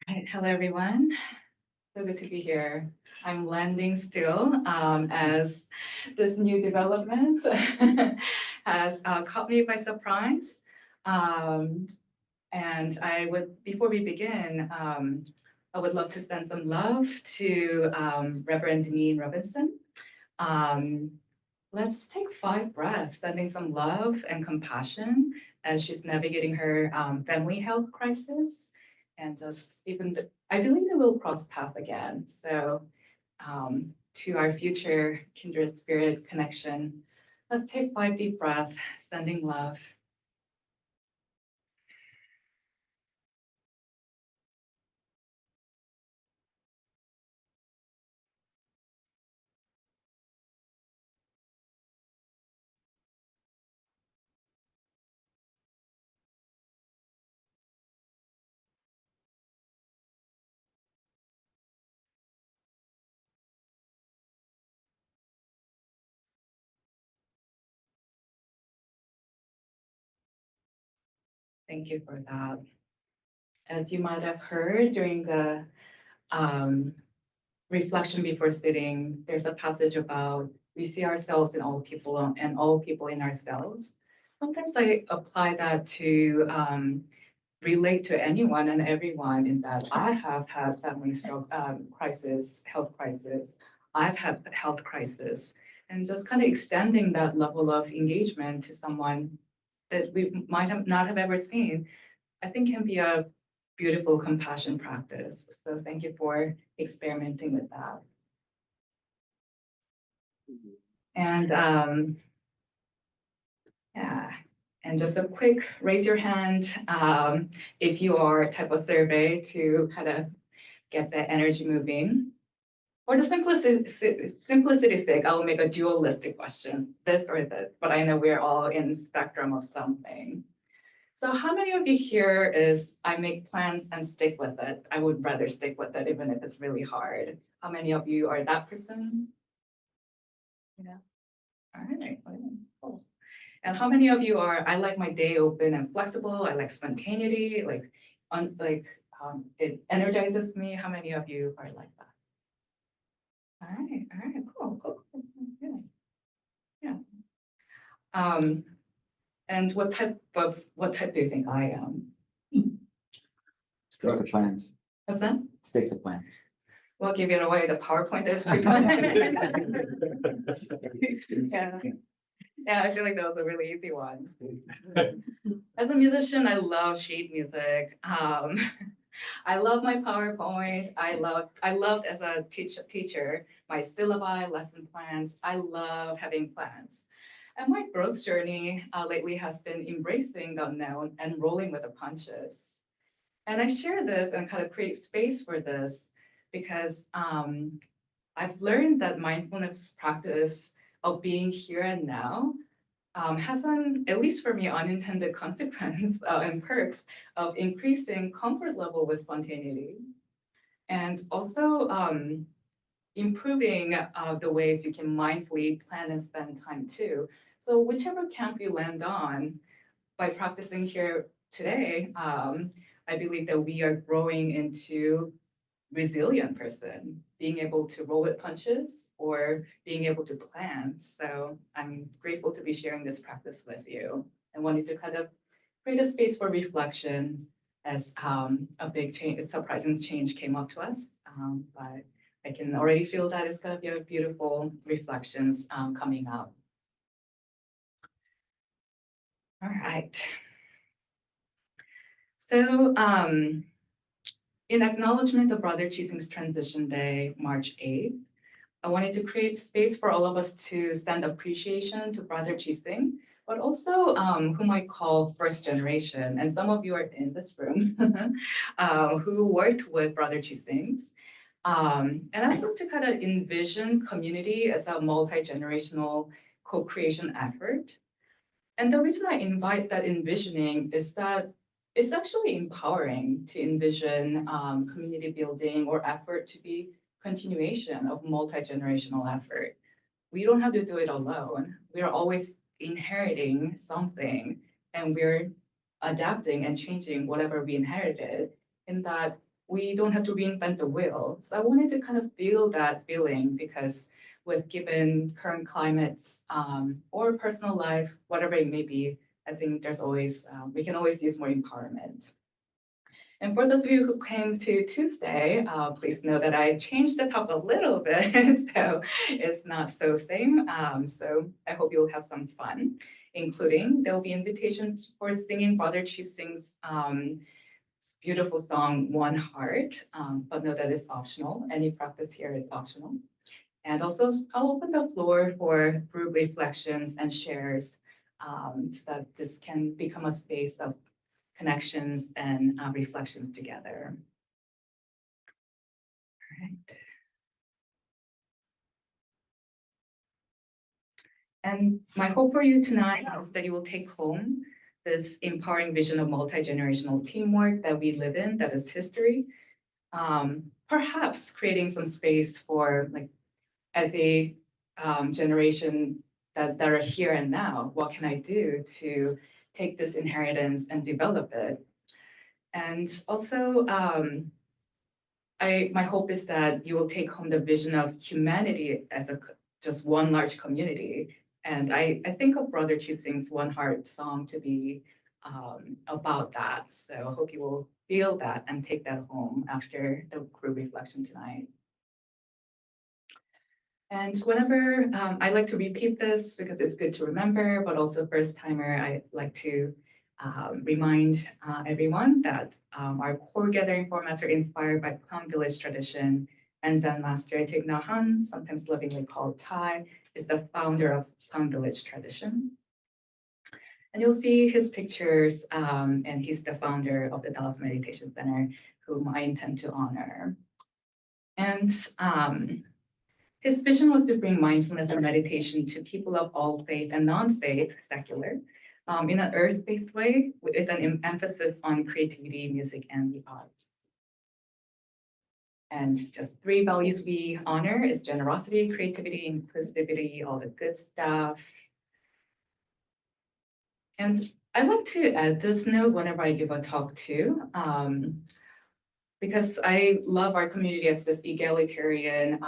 Right, hello everyone. So good to be here. I'm landing still as this new development has caught me by surprise. Um, and before we begin, I would love to send some love to Reverend Deneen Robinson. Um, let's take 5 breaths, sending some love and compassion as she's navigating her family health crisis. And just I believe that we'll cross paths again. So, to our future kindred spirit connection, let's take 5 deep breaths, sending love. Thank you for that. As you might have heard during the um, reflection before sitting, there's a passage about we see ourselves in all people and all people in ourselves. Sometimes I apply that to relate to anyone and everyone in that I have had family stroke crisis, health crisis. I've had health crisis, and just kind of extending that level of engagement to someone that we might have not have ever seen, I think can be a beautiful compassion practice. So thank you for experimenting with that. And yeah, and just a quick raise your hand if you are type of survey to kind of get the energy moving. For the simplicity's sake, I'll make a dualistic question, this or this, but I know we're all in spectrum of something. So how many of you here is I make plans and stick with it? I would rather stick with it even if it's really hard. How many of you are that person? Yeah. All right. Cool. And how many of you are, I like my day open and flexible. I like spontaneity, it energizes me. How many of you are like that? All right, cool. Yeah, yeah. Um, and what type do you think I am? Stick to plans. What's that? Stick to plans. We'll give it away. The PowerPoint is prepared. Yeah. Yeah, I feel like that was a really easy one. As a musician, I love sheet music. I love my PowerPoint. I loved as a teacher my syllabi, lesson plans. I love having plans. And my growth journey lately has been embracing the unknown and rolling with the punches. And I share this and kind of create space for this because I've learned that mindfulness practice of being here and now has an, at least for me, unintended consequence and perks of increasing comfort level with spontaneity and also improving the ways you can mindfully plan and spend time too. So whichever camp you land on, by practicing here today, I believe that we are growing into resilient person, being able to roll with punches or being able to plan. So I'm grateful to be sharing this practice with you and wanted to kind of create a space for reflection as a big change, a surprising change came up to us. But I can already feel that it's going to be a beautiful reflections coming up. All right. So in acknowledgement of Brother Chising's transition day, March 8th, I wanted to create space for all of us to send appreciation to Brother Chising, but also whom I call first generation. And some of you are in this room who worked with Brother Chising. And I want to kind of envision community as a multi-generational co-creation effort. And the reason I invite that envisioning is that it's actually empowering to envision community building or effort to be continuation of multi-generational effort. We don't have to do it alone. We are always inheriting something and we're adapting and changing whatever we inherited in that we don't have to reinvent the wheel. So I wanted to kind of feel that feeling because with given current climates or personal life, whatever it may be, I think there's always, we can always use more empowerment. And for those of you who came to Tuesday, please know that I changed the talk a little bit, so it's not so same. So I hope you'll have some fun, including there'll be invitations for singing Brother Chi Sing's beautiful song, One Heart, but know that it's optional. Any practice here is optional. And also, I'll open the floor for group reflections and shares so that this can become a space of connections and reflections together. All right. And my hope for you tonight is that you will take home this empowering vision of multi-generational teamwork that we live in, that is history. Perhaps creating some space for, like, as a generation that are here and now, what can I do to take this inheritance and develop it? And also, my hope is that you will take home the vision of humanity as just one large community. And I think of Brother Choosing's One Heart song to be about that. So I hope you will feel that and take that home after the group reflection tonight. And whenever I like to repeat this because it's good to remember, but also first timer, I like to remind everyone that our core gathering formats are inspired by Plum Village tradition, and Zen master Thich Nhat Hanh, sometimes lovingly called Thai, is the founder of Plum Village tradition. And you'll see his pictures, and he's the founder of the Dallas Meditation Center, whom I intend to honor. And his vision was to bring mindfulness and meditation to people of all faith and non-faith, secular, in an earth-based way with an emphasis on creativity, music, and the arts. And just 3 values we honor is generosity, creativity, inclusivity, all the good stuff. And I like to add this note whenever I give a talk too, because I love our community as this egalitarian,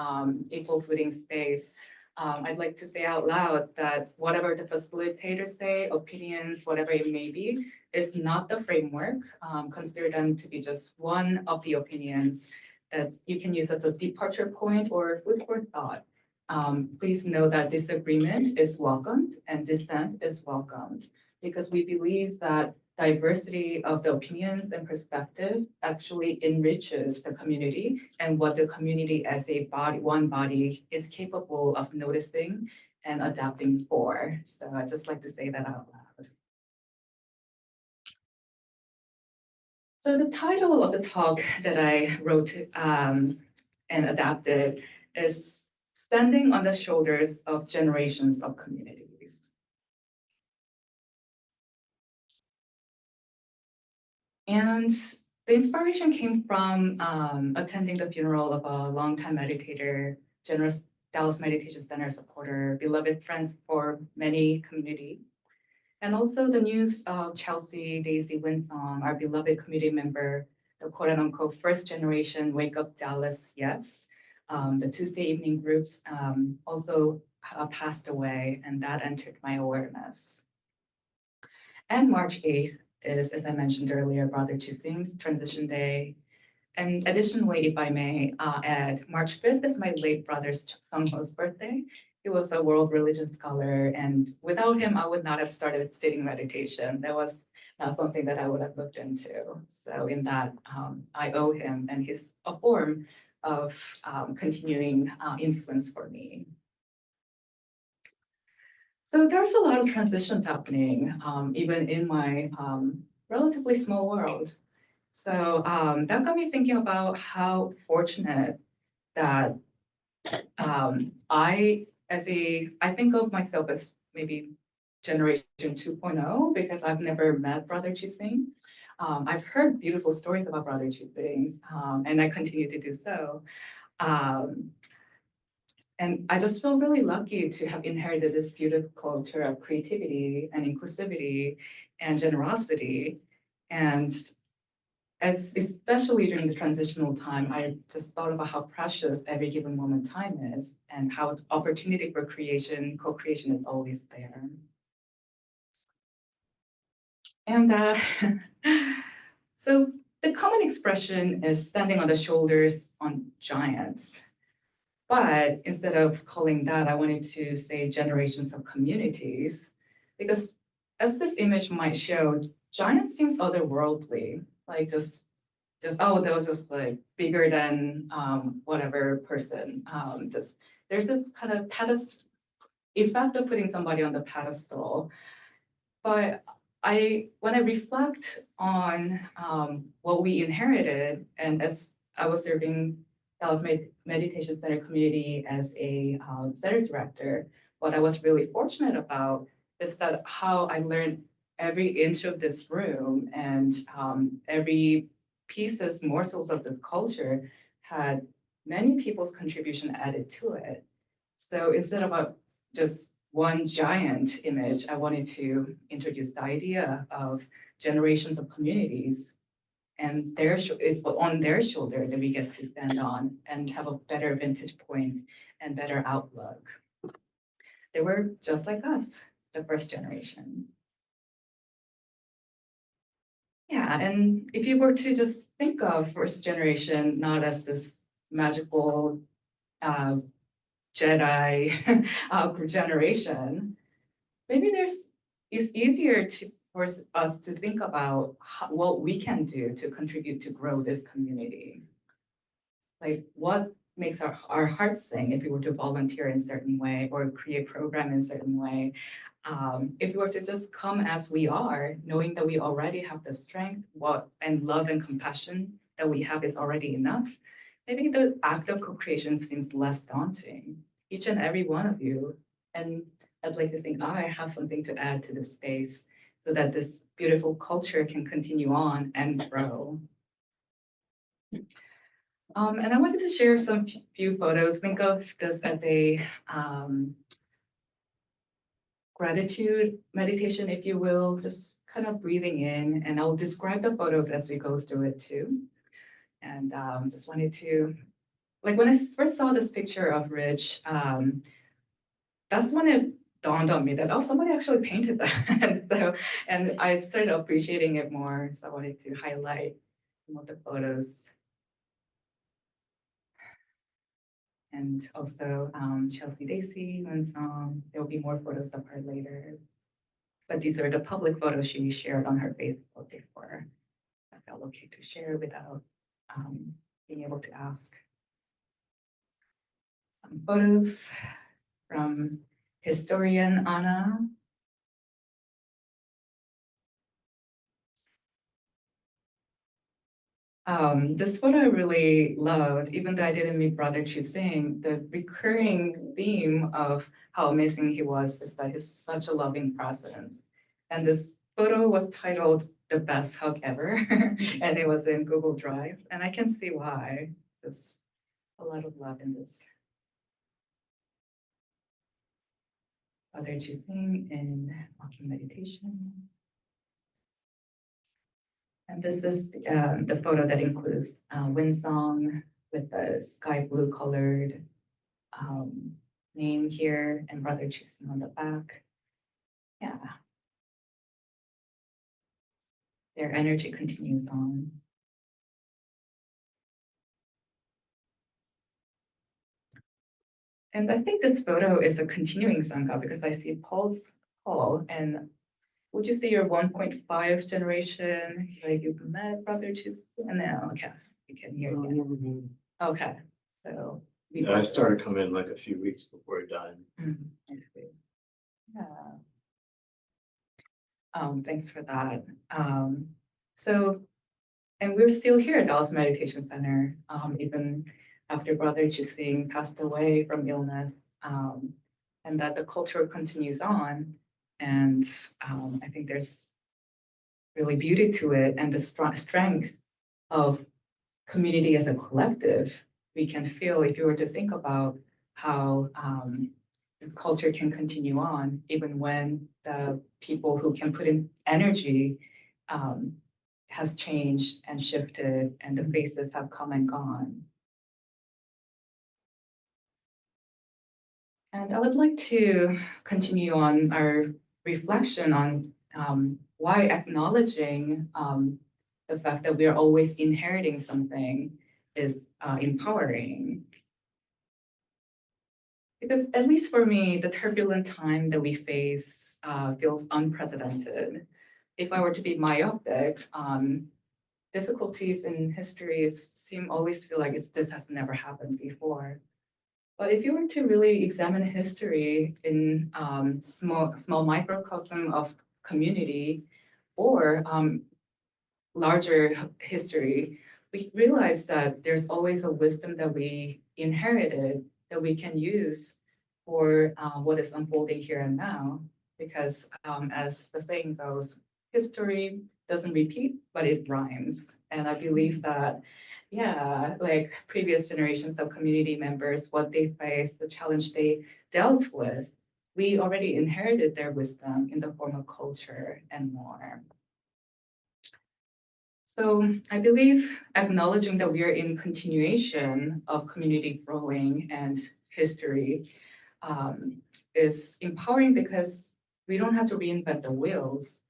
equal footing space. I'd like to say out loud that whatever the facilitators say, opinions, whatever it may be, is not the framework. Consider them to be just one of the opinions that you can use as a departure point or food for thought. Please know that disagreement is welcomed and dissent is welcomed because we believe that diversity of the opinions and perspective actually enriches the community and what the community as a body, one body, is capable of noticing and adapting for. So I just like to say that out loud. So the title of the talk that I wrote and adapted is Standing on the Shoulders of Generations of Communities. And the inspiration came from attending the funeral of a longtime meditator, generous Dallas Meditation Center supporter, beloved friends for many community. And also the news of Chelsea Daisy Winsong, our beloved community member, the quote unquote first generation Wake Up Dallas, yes. The Tuesday evening groups also passed away, and that entered my awareness. And March 8th is, as I mentioned earlier, Brother Chising's transition day. And additionally, if I may add, March 5th is my late brother's Sungho's birthday. He was a world religion scholar, and without him, I would not have started sitting meditation. That was not something that I would have looked into. So in that, I owe him, and he's a form of continuing influence for me. So there's a lot of transitions happening, even in my relatively small world. So that got me thinking about how fortunate that I think of myself as maybe generation 2.0 because I've never met Brother Chising. I've heard beautiful stories about Brother Chising, and I continue to do so. And I just feel really lucky to have inherited this beautiful culture of creativity and inclusivity and generosity. And as especially during the transitional time, I just thought about how precious every given moment time is and how opportunity for creation, co-creation is always there. And so the common expression is standing on the shoulders on giants. But instead of calling that, I wanted to say generations of communities, because as this image might show, giant seems otherworldly, like just oh, that was just like bigger than whatever person. Just there's this kind of pedestal effect of putting somebody on the pedestal. But when I reflect on what we inherited, and as I was serving Dallas Meditation Center community as a center director, what I was really fortunate about is that how I learned every inch of this room and every pieces, morsels of this culture had many people's contribution added to it. So instead of just one giant image, I wanted to introduce the idea of generations of communities, and it's on their shoulder that we get to stand on and have a better vantage point and better outlook. They were just like us, the first generation. Yeah, and if you were to just think of first generation not as this magical uh, Jedi generation, maybe it's easier for us to think about what we can do to contribute to grow this community. Like what makes our hearts sing if we were to volunteer in a certain way or create program in a certain way. If we were to just come as we are, knowing that we already have the strength, and love and compassion that we have is already enough, maybe the act of co-creation seems less daunting. Each and every one of you, and I'd like to think I have something to add to this space so that this beautiful culture can continue on and grow. And I wanted to share some few photos. Think of this as a gratitude meditation, if you will, just kind of breathing in, and I'll describe the photos as we go through it too. And just wanted to, like when I first saw this picture of Rich, that's when it dawned on me that, oh, somebody actually painted that. And I started appreciating it more. So I wanted to highlight some of the photos. And also Chelsea Daisy, Song. There'll be more photos of her later. But these are the public photos she shared on her Facebook before. I felt okay to share without being able to ask. Some photos from historian Anna. This photo I really loved, even though I didn't meet Brother Chising, the recurring theme of how amazing he was is that he's such a loving presence. And this photo was titled The Best Hug Ever, and it was in Google Drive. And I can see why. Just a lot of love in this. Brother Chising in walking meditation. And this is the photo that includes Winsong with the sky blue colored name here and Brother Chisholm on the back. Yeah. Their energy continues on. And I think this photo is a continuing Sangha because I see Paul, and would you say you're 1.5 generation? Like you've met Brother Chisholm? No, okay, you can hear you. Okay, so. Yeah, I started coming like a few weeks before it died. I see. Yeah. Thanks for that. So, and we're still here at Dallas Meditation Center, even after Brother Chising passed away from illness, and that the culture continues on. And I think there's really beauty to it and the strength of community as a collective. We can feel, if you were to think about how this culture can continue on, even when the people who can put in energy has changed and shifted, and the faces have come and gone. And I would like to continue on our reflection on why acknowledging the fact that we are always inheriting something is empowering. Because at least for me, the turbulent time that we face feels unprecedented. If I were to be myopic, difficulties in history seem always feel like this has never happened before. But if you were to really examine history in small microcosm of community or larger history, we realize that there's always a wisdom that we inherited that we can use for what is unfolding here and now. Because as the saying goes, history doesn't repeat, but it rhymes. And I believe that, yeah, like previous generations of community members, what they faced, the challenge they dealt with, we already inherited their wisdom in the form of culture and more. So I believe acknowledging that we are in continuation of community growing and history is empowering because we don't have to reinvent the wheels.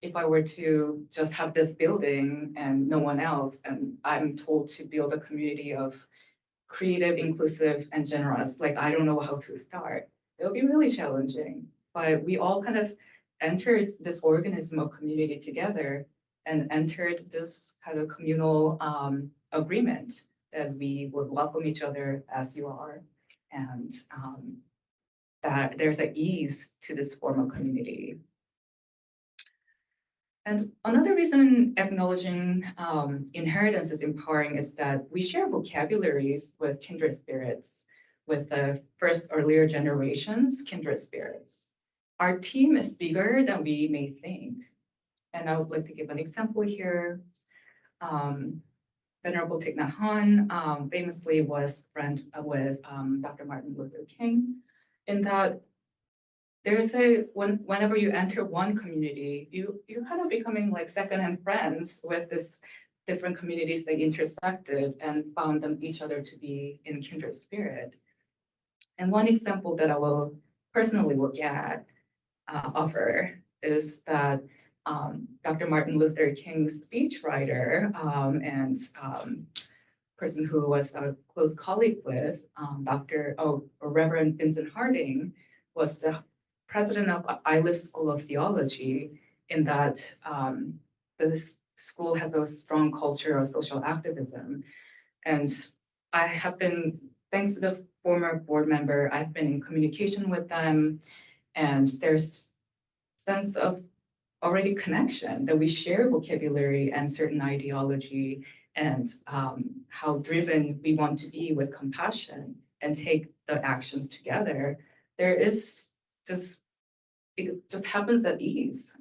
If I were to just have this building and no one else, and I'm told to build a community of creative, inclusive, and generous, like I don't know how to start. It'll be really challenging. But we all kind of entered this organism of community together and entered this kind of communal agreement that we would welcome each other as you are, and that there's an ease to this form of community. And another reason acknowledging inheritance is empowering is that we share vocabularies with kindred spirits, with the first earlier generations, kindred spirits. Our team is bigger than we may think. And I would like to give an example here. Venerable Thich Nhat Hanh famously was friend with Dr. Martin Luther King, in that whenever you enter one community, you're kind of becoming like secondhand friends with this different communities that intersected and found them each other to be in kindred spirit. And one example that I will personally look at offer is that Dr. Martin Luther King's speechwriter and person who was a close colleague with Reverend Vincent Harding was the president of Iliff School of Theology, in that this school has a strong culture of social activism. And I have been, thanks to the former board member, I've been in communication with them, and there's sense of already connection that we share vocabulary and certain ideology, and how driven we want to be with compassion and take the actions together. There is just, it just happens at ease.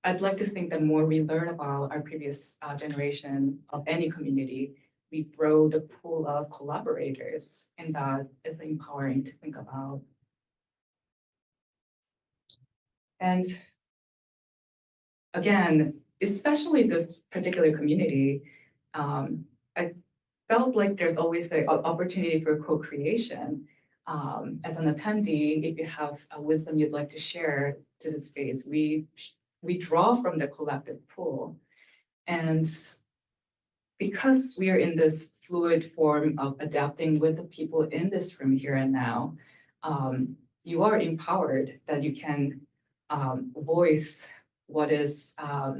I'd like to think that more we learn about our previous generation of any community, we grow the pool of collaborators, and that is empowering to think about. And again, especially this particular community, I felt like there's always the opportunity for co-creation. As an attendee, if you have a wisdom you'd like to share to the space, we draw from the collective pool. And because we are in this fluid form of adapting with the people in this room here and now, you are empowered that you can voice what is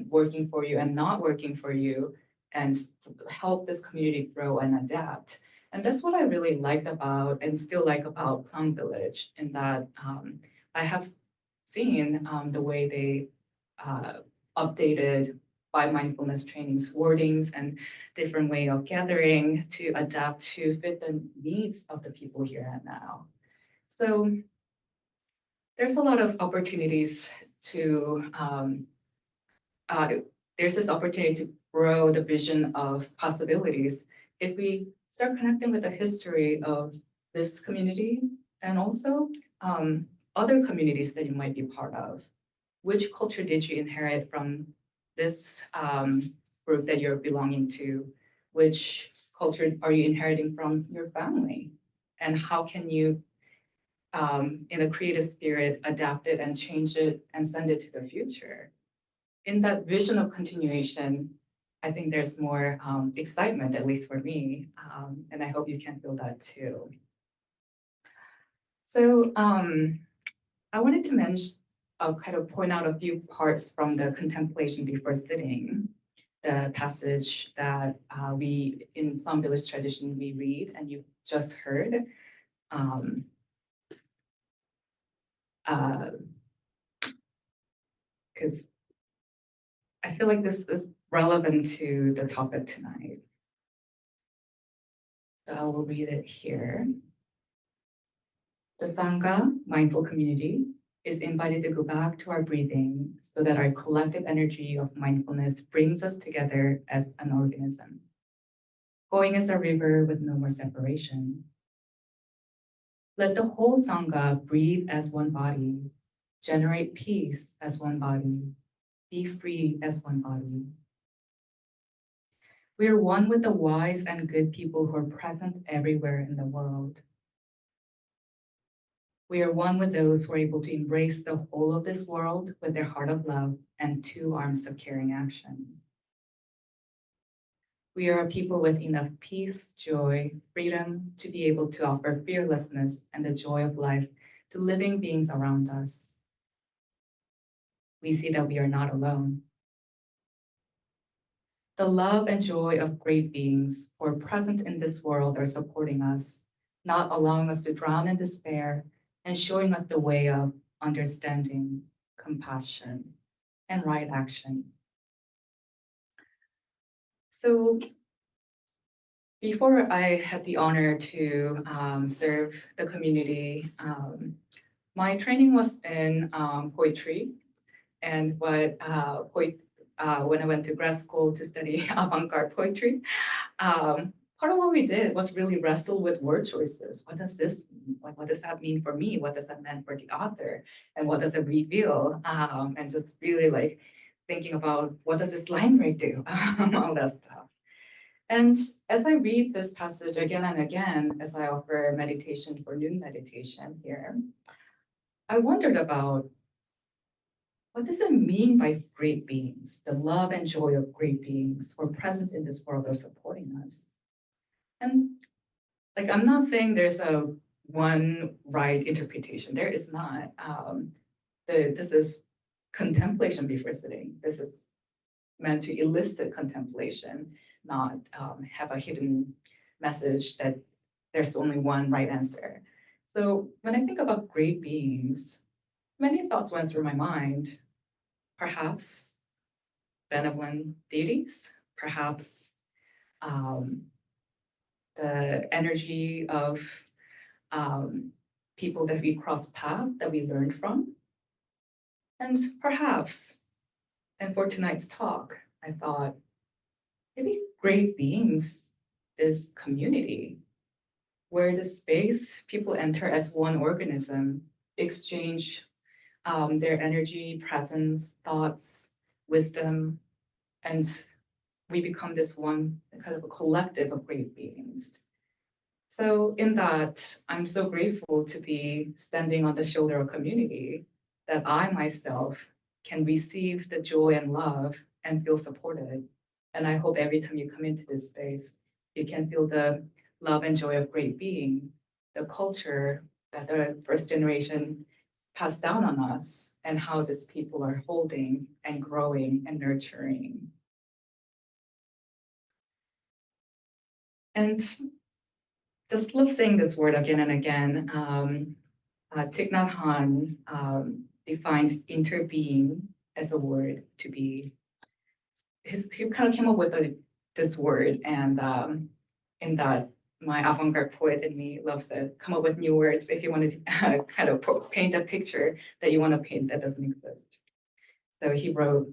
working for you and not working for you, and help this community grow and adapt. And that's what I really liked about and still like about Plum Village, in that I have seen the way they updated by mindfulness trainings, wordings, and different way of gathering to adapt to fit the needs of the people here and now. So there's a lot of opportunities to, there's this opportunity to grow the vision of possibilities if we start connecting with the history of this community, and also other communities that you might be part of. which culture did you inherit from this group that you're belonging to? Which culture are you inheriting from your family? And how can you, in a creative spirit, adapt it and change it and send it to the future? In that vision of continuation, I think there's more excitement, at least for me, and I hope you can feel that too. So I wanted to mention, kind of point out a few parts from the contemplation before sitting, the passage that we in Plum Village tradition we read and you just heard. Um, because I feel like this is relevant to the topic tonight. So I will read it here. The Sangha, mindful community, is invited to go back to our breathing so that our collective energy of mindfulness brings us together as an organism, going as a river with no more separation. Let the whole Sangha breathe as one body, generate peace as one body, be free as one body. We are one with the wise and good people who are present everywhere in the world. We are one with those who are able to embrace the whole of this world with their heart of love and two arms of caring action. We are a people with enough peace, joy, freedom to be able to offer fearlessness and the joy of life to living beings around us. We see that we are not alone. The love and joy of great beings who are present in this world are supporting us, not allowing us to drown in despair, and showing us the way of understanding, compassion, and right action. So before I had the honor to serve the community, my training was in poetry, and when I went to grad school to study avant-garde poetry, part of what we did was really wrestle with word choices. What does this mean? Like, what does that mean for me? What does that mean for the author? And what does it reveal? And just really like thinking about what does this line break do? All that stuff. And as I read this passage again and again, as I offer meditation for noon meditation here, I wondered about what does it mean by great beings, the love and joy of great beings who are present in this world or supporting us? And like, I'm not saying there's a one right interpretation. There is not. This is contemplation before sitting. This is meant to elicit contemplation, not have a hidden message that there's only one right answer. So when I think about great beings, many thoughts went through my mind. Perhaps benevolent deities, perhaps um, the energy of people that we cross paths that we learned from. And perhaps, and for tonight's talk, I thought maybe great beings is community, where the space people enter as one organism, exchange their energy, presence, thoughts, wisdom, and we become this one kind of a collective of great beings. So in that, I'm so grateful to be standing on the shoulder of community, that I myself can receive the joy and love and feel supported. And I hope every time you come into this space, you can feel the love and joy of great being, the culture that the first generation passed down on us, and how these people are holding and growing and nurturing. And just love saying this word again and again. Thich Nhat Hanh defined interbeing as a word to be. He kind of came up with this word, and in that, my avant-garde poet in me loves to come up with new words if you want to kind of paint a picture that you want to paint that doesn't exist. So he wrote,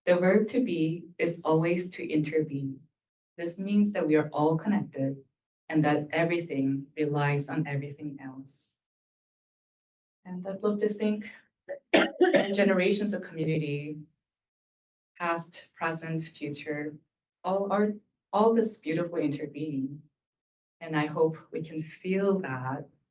"The verb to be is always to intervene. This means that we are all connected and that everything relies on everything else." And I'd love to think and generations of community, past, present, future, all are all this beautifully intervening. And I hope we can feel that